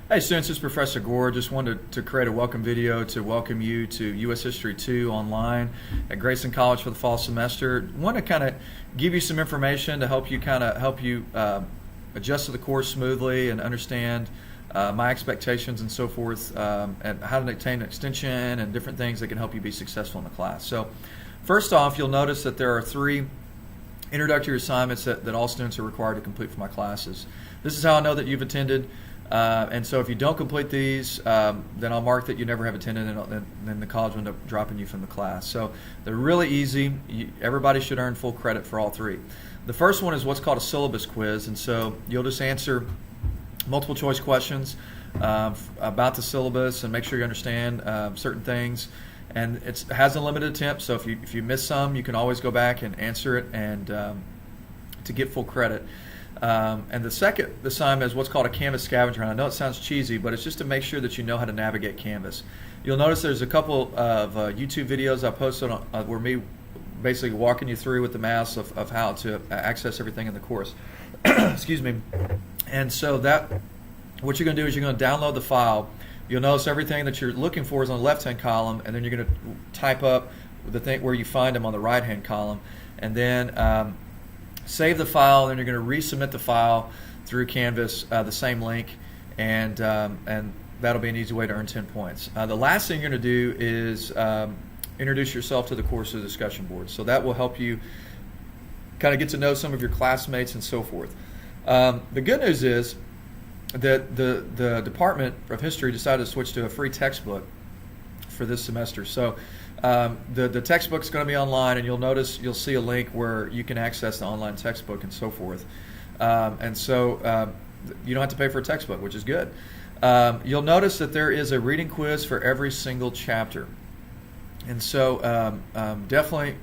Hey students, it's Professor Gore. Just wanted to create a welcome video to welcome you to U.S. History 2 online at Grayson College for the fall semester. Want to kind of give you some information to help you adjust to the course smoothly and understand my expectations and so forth, and how to obtain an extension and different things that can help you be successful in the class. So first off, you'll notice that there are 3 introductory assignments that all students are required to complete for my classes. This is how I know that you've attended. And so if you don't complete these, then I'll mark that you never have attended, and then the college will end up dropping you from the class. So they're really easy. Everybody should earn full credit for all 3. The first one is what's called a syllabus quiz, and so you'll just answer multiple choice questions about the syllabus and make sure you understand certain things. And it has a limited attempt, so if you miss some, you can always go back and answer it and to get full credit. And the second assignment is what's called a Canvas scavenger hunt. I know it sounds cheesy, but it's just to make sure that you know how to navigate Canvas. You'll notice there's a couple of YouTube videos I posted on, where me basically walking you through with the mouse of how to access everything in the course. Excuse me. And so what you're going to do is you're going to download the file. You'll notice everything that you're looking for is on the left-hand column, and then you're going to type up the thing where you find them on the right-hand column, and then save the file, and then you're going to resubmit the file through Canvas, the same link, and that'll be an easy way to earn 10 points. The last thing you're going to do is introduce yourself to the course of the discussion board. So that will help you kind of get to know some of your classmates and so forth. The good news is that the Department of History decided to switch to a free textbook for this semester. So the textbook's going to be online, and you'll see a link where you can access the online textbook and so forth. And so you don't have to pay for a textbook, which is good. You'll notice that there is a reading quiz for every single chapter. And so definitely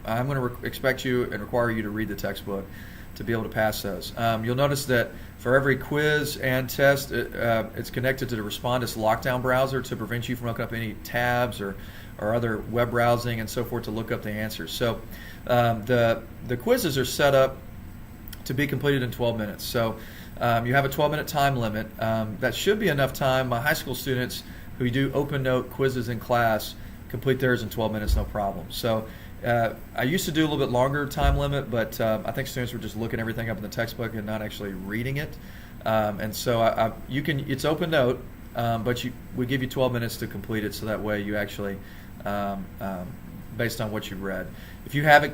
I'm going to expect you and require you to read the textbook to be able to pass those. You'll notice that for every quiz and test, it's connected to the Respondus lockdown browser to prevent you from looking up any tabs or other web browsing and so forth to look up the answers. So the quizzes are set up to be completed in 12 minutes. So you have a 12-minute time limit. That should be enough time. My high school students who do open note quizzes in class complete theirs in 12 minutes, no problem. So I used to do a little bit longer time limit, but I think students were just looking everything up in the textbook and not actually reading it. And so it's open note, but we give you 12 minutes to complete it, so that way you actually, based on what you've read. If you have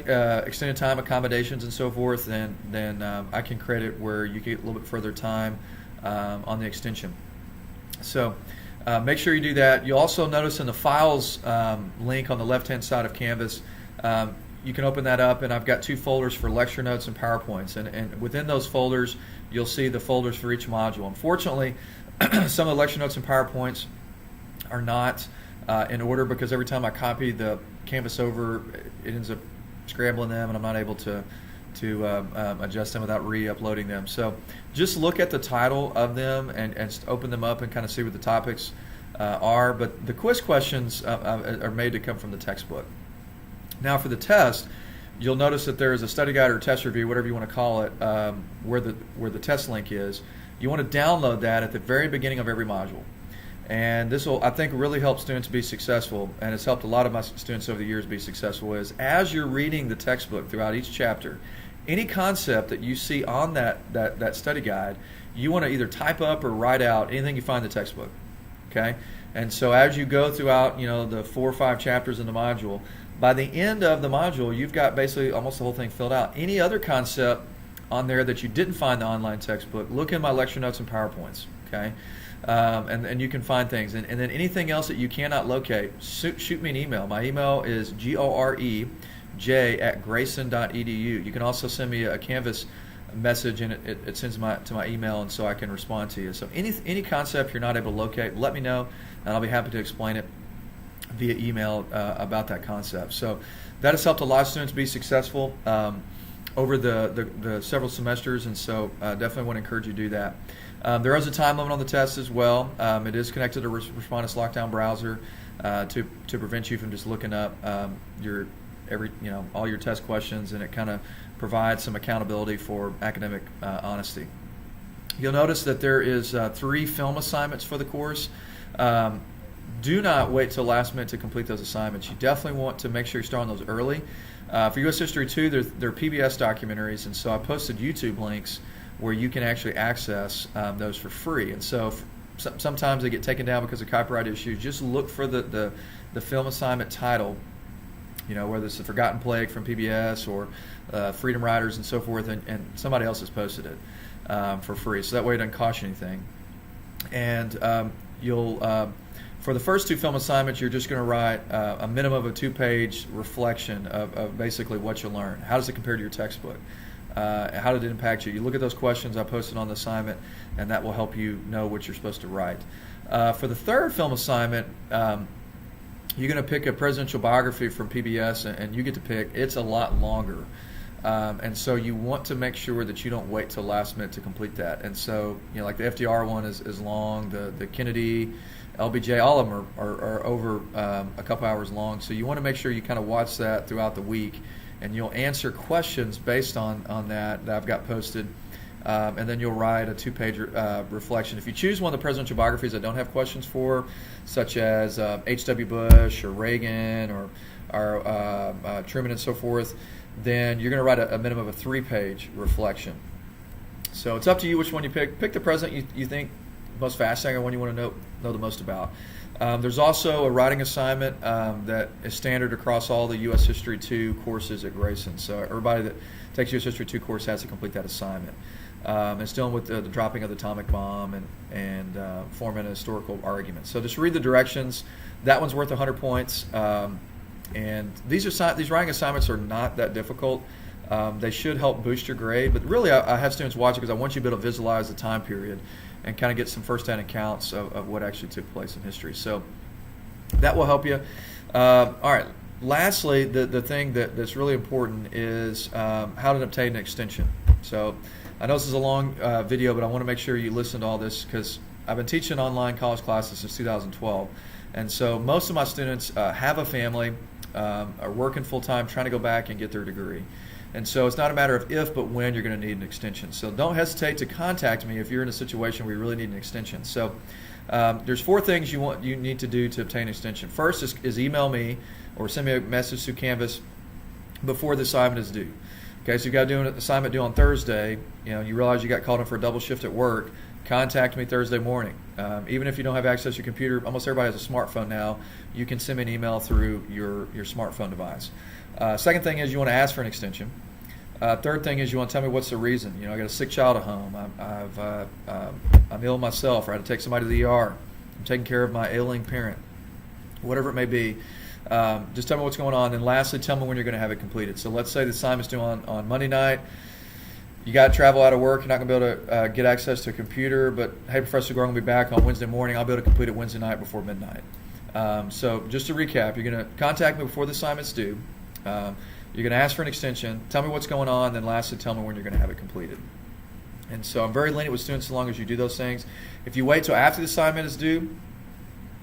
extended time accommodations and so forth, then I can create it where you get a little bit further time on the extension. So make sure you do that. You'll also notice in the files link on the left-hand side of Canvas, you can open that up, and I've got 2 folders for lecture notes and PowerPoints, and within those folders you'll see the folders for each module. Unfortunately, some of the lecture notes and PowerPoints are not in order, because every time I copy the Canvas over, it ends up scrambling them, and I'm not able to adjust them without re-uploading them. So just look at the title of them and open them up and kind of see what the topics are. But the quiz questions are made to come from the textbook. Now for the test, you'll notice that there is a study guide or test review, whatever you want to call it, where the test link is. You want to download that at the very beginning of every module. And this will, I think, really help students be successful, and it's helped a lot of my students over the years be successful, is as you're reading the textbook throughout each chapter, any concept that you see on that study guide, you want to either type up or write out anything you find in the textbook. Okay? And so as you go throughout, the 4 or 5 chapters in the module, by the end of the module, you've got basically almost the whole thing filled out. Any other concept on there that you didn't find in the online textbook, look in my lecture notes and PowerPoints. Okay? And you can find things. And then anything else that you cannot locate, shoot me an email. My email is gorej@grayson.edu. You can also send me a Canvas message, and it sends to my email, and so I can respond to you. So any concept you're not able to locate, let me know, and I'll be happy to explain it via email about that concept. So that has helped a lot of students be successful over the several semesters, and so definitely want to encourage you to do that. There is a time limit on the test as well. It is connected to Respondus lockdown browser to prevent you from just looking up all your test questions, and it kind of provides some accountability for academic honesty. You'll notice that there is 3 film assignments for the course. Um, do not wait till last minute to complete those assignments. You definitely want to make sure you start on those early. For U.S. History 2, they're PBS documentaries, and so I posted YouTube links where you can actually access those for free. And so sometimes they get taken down because of copyright issues. Just look for the film assignment title, whether it's The Forgotten Plague from PBS or Freedom Riders and so forth, and somebody else has posted it for free. So that way it doesn't cost you anything. And you'll for the first 2 film assignments, you're just going to write a minimum of a 2-page reflection of basically what you learned. How does it compare to your textbook? How did it impact you? You look at those questions I posted on the assignment, and that will help you know what you're supposed to write. For the third film assignment, you're going to pick a presidential biography from PBS, and you get to pick. It's a lot longer. And so you want to make sure that you don't wait till last minute to complete that. And so, like the FDR one is long, the Kennedy, LBJ, all of them are over a couple hours long. So you want to make sure you kind of watch that throughout the week, and you'll answer questions based on that I've got posted. And then you'll write a 2-page reflection. If you choose one of the presidential biographies I don't have questions for, such as H.W. Bush or Reagan or Truman and so forth, then you're going to write a minimum of a 3-page reflection. So it's up to you which one you pick. Pick the president you think most fascinating, or one you want to know the most about. There's also a writing assignment that is standard across all the U.S. History 2 courses at Grayson. So everybody that takes U.S. History 2 course has to complete that assignment. It's dealing with the dropping of the atomic bomb and forming a historical argument. So just read the directions. That one's worth 100 points. And these writing assignments are not that difficult. They should help boost your grade. But really, I have students watch it because I want you to be able to visualize the time period and kind of get some first-hand accounts of what actually took place in history. So that will help you. All right. Lastly, the thing that's really important is how to obtain an extension. So I know this is a long video, but I want to make sure you listen to all this because I've been teaching online college classes since 2012. And so most of my students have a family, are working full-time, trying to go back and get their degree. And so it's not a matter of if, but when you're going to need an extension. So don't hesitate to contact me if you're in a situation where you really need an extension. So there's 4 things you need to do to obtain an extension. First is email me or send me a message through Canvas before the assignment is due. Okay, so you've got to do an assignment due on Thursday. You realize you got called in for a double shift at work. Contact me Thursday morning. Even if you don't have access to your computer, almost everybody has a smartphone now. You can send me an email through your smartphone device. Second thing is you want to ask for an extension. Third thing is you want to tell me what's the reason. I got a sick child at home. I'm ill myself, or I had to take somebody to the ER. I'm taking care of my ailing parent. Whatever it may be. Just tell me what's going on. And lastly, tell me when you're going to have it completed. So let's say the assignment's due on Monday night. You got to travel out of work. You're not going to be able to get access to a computer. But, hey, Professor Gore, I'm going to be back on Wednesday morning. I'll be able to complete it Wednesday night before midnight. So just to recap, you're going to contact me before the assignment's due. You're going to ask for an extension. Tell me what's going on. Then lastly, tell me when you're going to have it completed. And so I'm very lenient with students as long as you do those things. If you wait till after the assignment is due,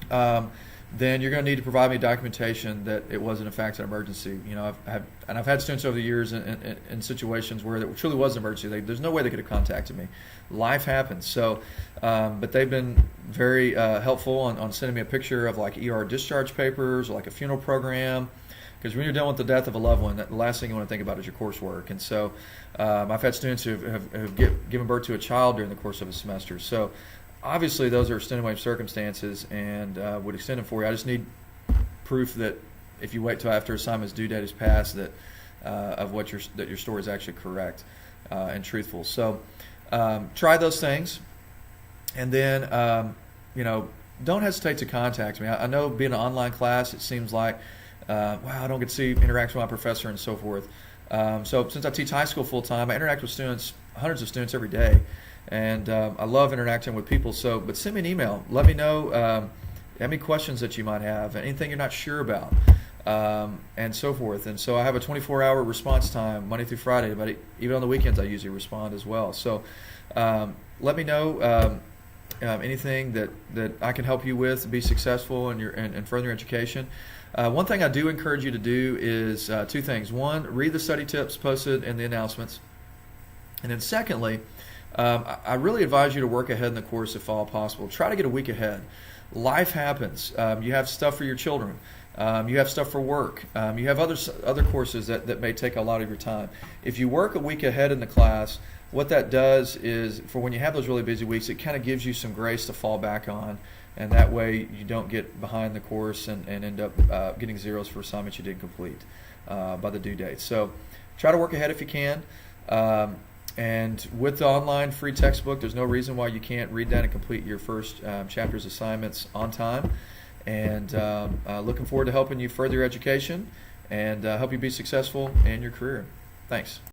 then you're going to need to provide me documentation that it wasn't in fact an emergency. I've had students over the years in situations where it truly was an emergency. There's no way they could have contacted me. Life happens. So, but they've been very helpful on sending me a picture of like ER discharge papers or like a funeral program. Because when you're dealing with the death of a loved one, the last thing you want to think about is your coursework. And so I've had students who have given birth to a child during the course of a semester. So obviously those are extenuating circumstances and would extend them for you. I just need proof that if you wait till after assignment's due date is passed, that that your story is actually correct and truthful. So try those things, and then don't hesitate to contact me. I know being an online class, it seems like wow, I don't get to see interact with my professor and so forth. So since I teach high school full time, I interact with students, hundreds of students every day. And I love interacting with people. But send me an email. Let me know any questions that you might have, anything you're not sure about, and so forth. And so I have a 24-hour response time Monday through Friday, but even on the weekends I usually respond as well. So let me know anything that I can help you with to be successful in further your education. One thing I do encourage you to do is 2 things. One, read the study tips posted in the announcements. And then secondly, I really advise you to work ahead in the course if all possible. Try to get a week ahead. Life happens. You have stuff for your children. You have stuff for work. You have other courses that may take a lot of your time. If you work a week ahead in the class, what that does is, for when you have those really busy weeks, it kind of gives you some grace to fall back on, and that way you don't get behind the course and end up getting zeros for assignments you didn't complete by the due date. So try to work ahead if you can. And with the online free textbook, there's no reason why you can't read that and complete your first chapter's assignments on time. And looking forward to helping you further your education and help you be successful in your career. Thanks.